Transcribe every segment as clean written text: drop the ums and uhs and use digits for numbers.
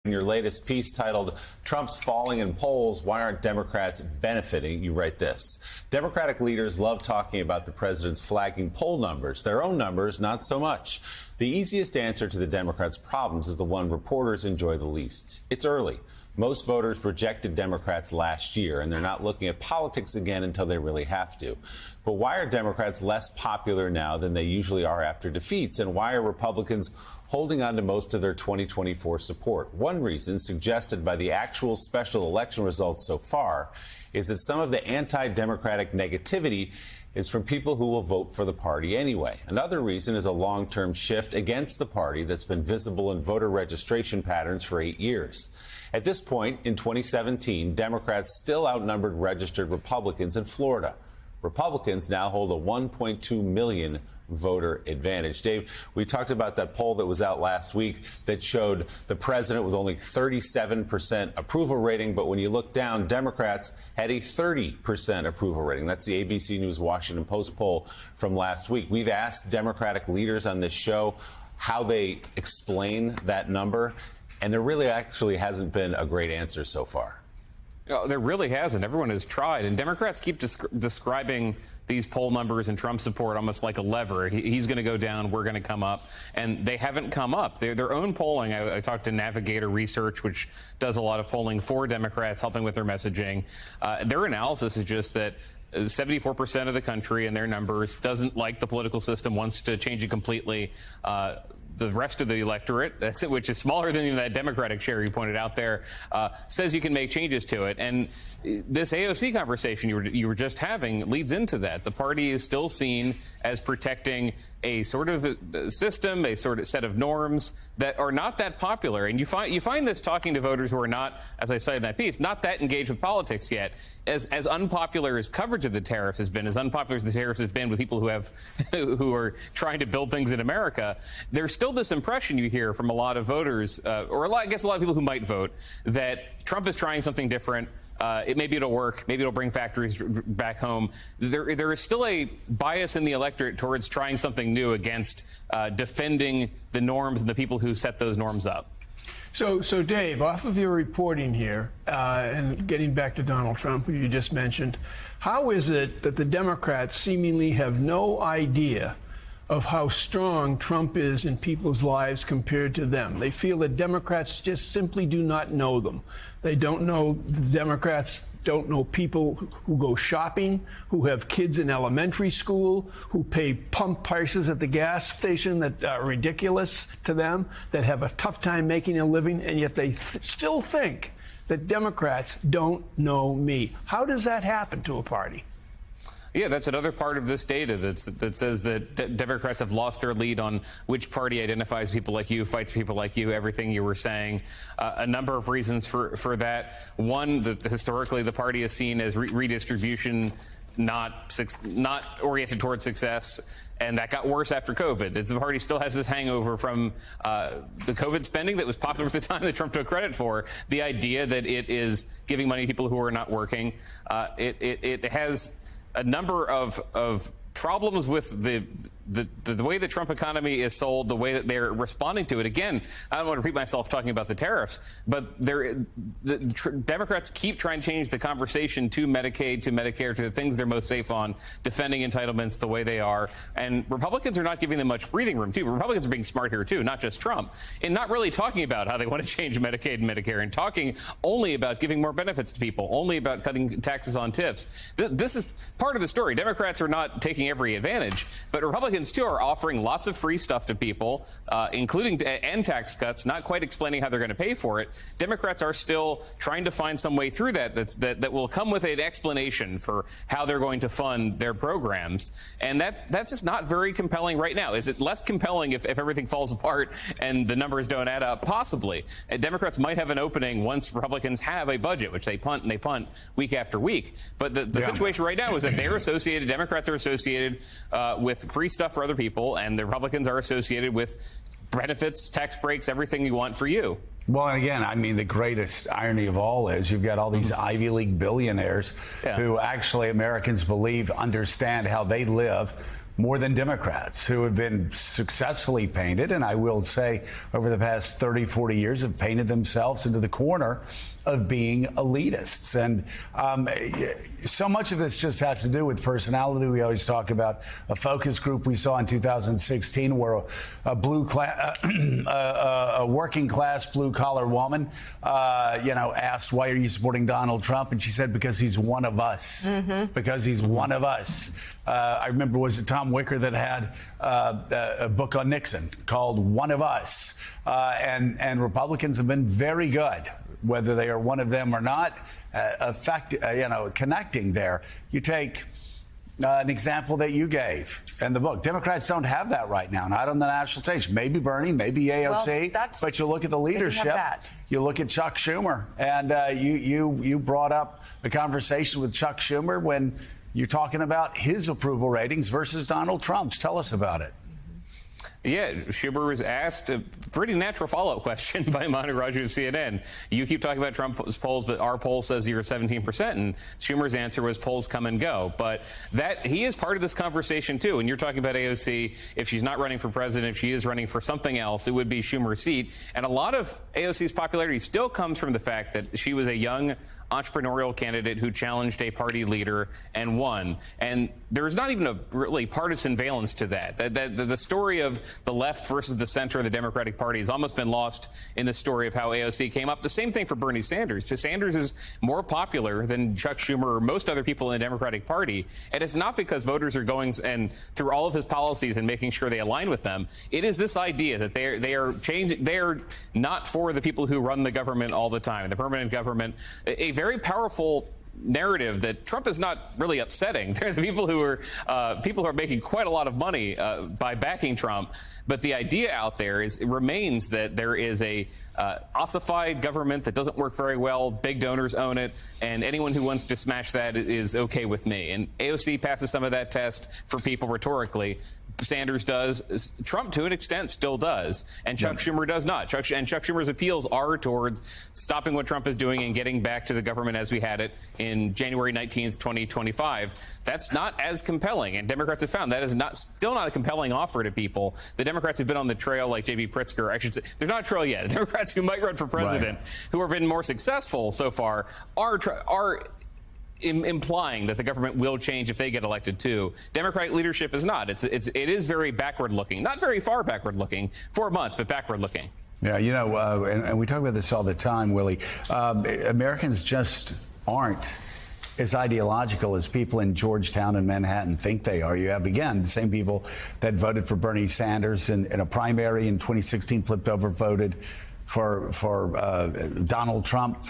In your latest piece titled, Trump's Falling in Polls, Why Aren't Democrats Benefiting? You write this. Democratic leaders love talking about the president's flagging poll numbers. Their own numbers, not so much. The easiest answer to the Democrats' problems is the one reporters enjoy the least. It's early. Most voters rejected Democrats last year, and they're not looking at politics again until they really have to. But why are Democrats less popular now than they usually are after defeats? And why are Republicans holding on to most of their 2024 support? One reason, suggested by the actual special election results so far, is that some of the anti-democratic negativity is from people who will vote for the party anyway. Another reason is a long-term shift against the party that's been visible in voter registration patterns for 8 years. At this point, in 2017, Democrats still outnumbered registered Republicans in Florida. Republicans now hold a 1.2 million voter advantage. Dave, we talked about that poll that was out last week that showed the president with only 37% approval rating. But when you look down, Democrats had a 30% approval rating. That's the ABC News Washington Post poll from last week. We've asked Democratic leaders on this show how they explain that number, and there really actually hasn't been a great answer so far. No, there really hasn't. Everyone has tried, and Democrats keep describing these poll numbers and Trump support almost like a lever. He's going to go down, we're going to come up, and they haven't come up. Their own polling, I talked to Navigator Research, which does a lot of polling for Democrats, helping with their messaging. Their analysis is just that 74% of the country and their numbers doesn't like the political system, wants to change it completely. The rest of the electorate, which is smaller than even that Democratic share you pointed out there, says you can make changes to it. And this AOC conversation you were just having leads into that. The party is still seen as protecting a sort of system, a sort of set of norms that are not that popular. And you find this talking to voters who are not, as I cited in that piece, not that engaged with politics yet. As unpopular as coverage of the tariffs has been, as unpopular as the tariffs has been with people who are trying to build things in America, there's still this impression you hear from a lot of voters, I guess a lot of people who might vote, that Trump is trying something different. Maybe it'll work. Maybe it'll bring factories back home. There is still a bias in the electorate towards trying something new against defending the norms and the people who set those norms up. So Dave, off of your reporting here, and getting back to Donald Trump, who you just mentioned, how is it that the Democrats seemingly have no idea of how strong Trump is in people's lives compared to them? They feel that Democrats just simply do not know them. They don't know, the Democrats don't know people who go shopping, who have kids in elementary school, who pay pump prices at the gas station that are ridiculous to them, that have a tough time making a living, and yet they still think that Democrats don't know me. How does that happen to a party? Yeah, that's another part of this data that says that Democrats have lost their lead on which party identifies people like you, fights people like you, everything you were saying. A number of reasons for that. One, that historically the party is seen as redistribution, not oriented towards success. And that got worse after COVID. The party still has this hangover from the COVID spending that was popular at the time that Trump took credit for. The idea that it is giving money to people who are not working. It has a number of problems with the way the Trump economy is sold, the way that they're responding to it. Again, I don't want to repeat myself talking about the tariffs, but Democrats keep trying to change the conversation to Medicaid, to Medicare, to the things they're most safe on, defending entitlements the way they are. And Republicans are not giving them much breathing room, too. Republicans are being smart here, too, not just Trump, in not really talking about how they want to change Medicaid and Medicare and talking only about giving more benefits to people, only about cutting taxes on tips. This is part of the story. Democrats are not taking every advantage, but Republicans too are offering lots of free stuff to people, including and tax cuts, not quite explaining how they're going to pay for it. Democrats are still trying to find some way through that will come with an explanation for how they're going to fund their programs. And that's just not very compelling right now. Is it less compelling if everything falls apart and the numbers don't add up? Possibly. Democrats might have an opening once Republicans have a budget, which they punt and they punt week after week. But the situation right now is that Democrats are associated with free stuff for other people, and the Republicans are associated with benefits, tax breaks, everything you want for you. Well, and again, I mean, the greatest irony of all is you've got all these Ivy League billionaires who actually Americans believe understand how they live more than Democrats, who have been successfully painted, and I will say over the past 30, 40 years have painted themselves into the corner of being elitists. And so much of this just has to do with personality. We always talk about a focus group we saw in 2016 where a working class blue collar woman, asked, why are you supporting Donald Trump? And she said, because he's one of us. Because he's one of us. I remember, was it Tom Wicker that had a book on Nixon called One of Us? And Republicans have been very good, whether they are one of them or not, connecting there. You take an example that you gave in the book. Democrats don't have that right now, not on the national stage. Maybe Bernie, maybe AOC, but you look at the leadership. You look at Chuck Schumer, and you brought up the conversation with Chuck Schumer when you're talking about his approval ratings versus Donald Trump's. Tell us about it. Yeah, Schumer was asked a pretty natural follow-up question by Manu Raju of CNN. You keep talking about Trump's polls, but our poll says you're at 17%. And Schumer's answer was polls come and go. But that he is part of this conversation, too. And you're talking about AOC. If she's not running for president, if she is running for something else, it would be Schumer's seat. And a lot of AOC's popularity still comes from the fact that she was a young entrepreneurial candidate who challenged a party leader and won. And there's not even a really partisan valence to that. The story of the left versus the center of the Democratic Party has almost been lost in the story of how AOC came up. The same thing for Bernie Sanders. Sanders is more popular than Chuck Schumer or most other people in the Democratic Party. And it's not because voters are going and through all of his policies and making sure they align with them. It is this idea that they are changing. They are not for the people who run the government all the time, the permanent government. A very powerful narrative that Trump is not really upsetting. They're the people who are making quite a lot of money by backing Trump. But the idea out there remains that there is a ossified government that doesn't work very well. Big donors own it, and anyone who wants to smash that is okay with me. And AOC passes some of that test for people rhetorically. Sanders does. Trump, to an extent, still does. And Chuck Schumer does not. Chuck Schumer's appeals are towards stopping what Trump is doing and getting back to the government as we had it in January 19th, 2025. That's not as compelling. And Democrats have found that is still not a compelling offer to people. The Democrats who've been on the trail, like J.B. Pritzker, I should say, there's not a trail yet. The Democrats who might run for president, who have been more successful so far, are implying that the government will change if they get elected too. Democratic leadership is not. It is very backward looking, not very far backward looking, 4 months, but backward looking. Yeah, and we talk about this all the time, Willie. Americans just aren't as ideological as people in Georgetown and Manhattan think they are. You have, again, the same people that voted for Bernie Sanders in a primary in 2016, flipped over, voted for Donald Trump.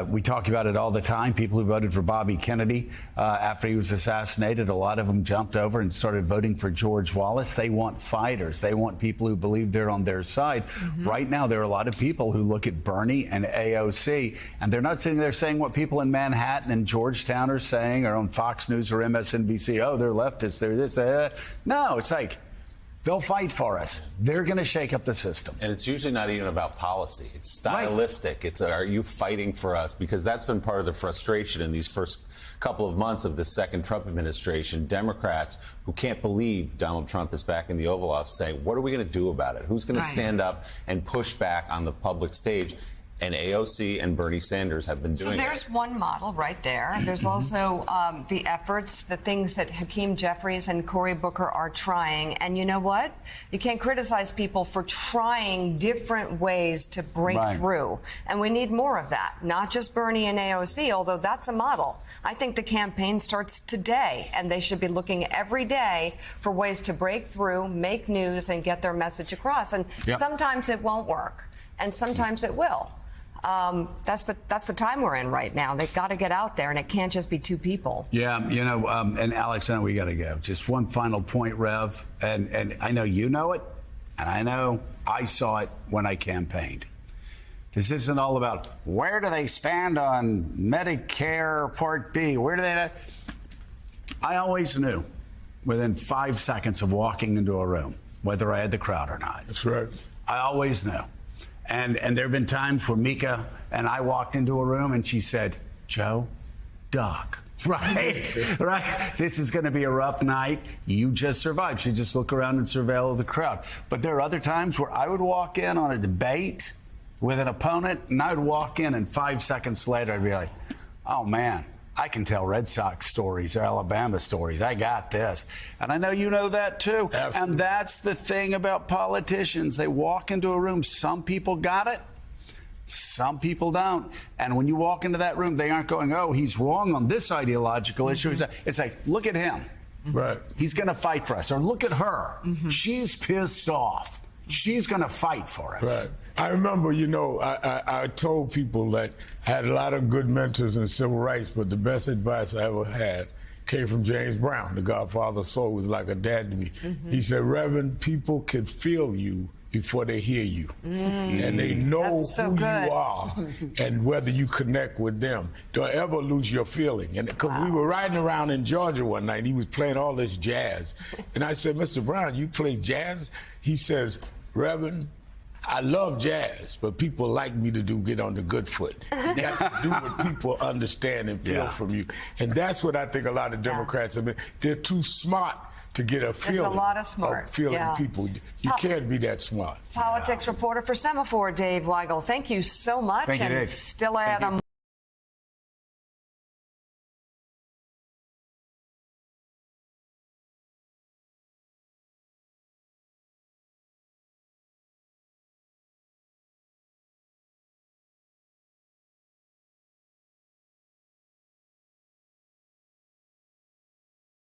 We talk about it all the time. People who voted for Bobby Kennedy after he was assassinated, a lot of them jumped over and started voting for George Wallace. They want fighters. They want people who believe they're on their side. Right now, there are a lot of people who look at Bernie and AOC, and they're not sitting there saying what people in Manhattan and Georgetown are saying, or on Fox News or MSNBC. Oh, they're leftists. They're this. No, it's like, they'll fight for us. They're going to shake up the system. And it's usually not even about policy. It's stylistic. It's, are you fighting for us? Because that's been part of the frustration in these first couple of months of the second Trump administration. Democrats who can't believe Donald Trump is back in the Oval Office saying, what are we going to do about it? Who's going to stand up and push back on the public stage? And AOC and Bernie Sanders have been doing it. So there's one model right there. There's also the efforts, the things that Hakeem Jeffries and Cory Booker are trying. And you know what? You can't criticize people for trying different ways to break through. And we need more of that, not just Bernie and AOC, although that's a model. I think the campaign starts today, and they should be looking every day for ways to break through, make news, and get their message across. And sometimes it won't work, and sometimes it will. That's the time we're in right now. They've got to get out there, and it can't just be two people. Yeah, and Alex, I know we got to go. Just one final point, Rev, and I know you know it, and I know I saw it when I campaigned. This isn't all about where do they stand on Medicare Part B. Where do they? I always knew within 5 seconds of walking into a room whether I had the crowd or not. That's right. I always knew. And there have been times where Mika and I walked into a room and she said, Joe, Doc, Right, right. This is going to be a rough night. You just survived. She just look around and surveil the crowd. But there are other times where I would walk in on a debate with an opponent, and I would walk in, and 5 seconds later, I'd be like, oh, man, I can tell Red Sox stories or Alabama stories. I got this. And I know you know that, too. Absolutely. And that's the thing about politicians. They walk into a room. Some people got it. Some people don't. And when you walk into that room, they aren't going, oh, he's wrong on this ideological issue. It's like, look at him. Right. He's going to fight for us. Or look at her. She's pissed off. She's going to fight for us. Right. I remember, I told people that I had a lot of good mentors in civil rights, but the best advice I ever had came from James Brown, the Godfather of Soul, was like a dad to me. He said, Reverend, people can feel you before they hear you. And they know so who good. you are and whether you connect with them. Don't ever lose your feeling. And because we were riding around in Georgia one night, he was playing all this jazz. And I said, Mr. Brown, you play jazz? He says, Reverend, I love jazz, but people like me to get on the good foot. You got to do what people understand and feel from you. And that's what I think a lot of Democrats have been. They're too smart to get a feeling. There's a lot of smart. Feeling people. You can't be that smart. Politics reporter for Semaphore, Dave Weigel. Thank you so much. Thank you, and Dave. still Adam.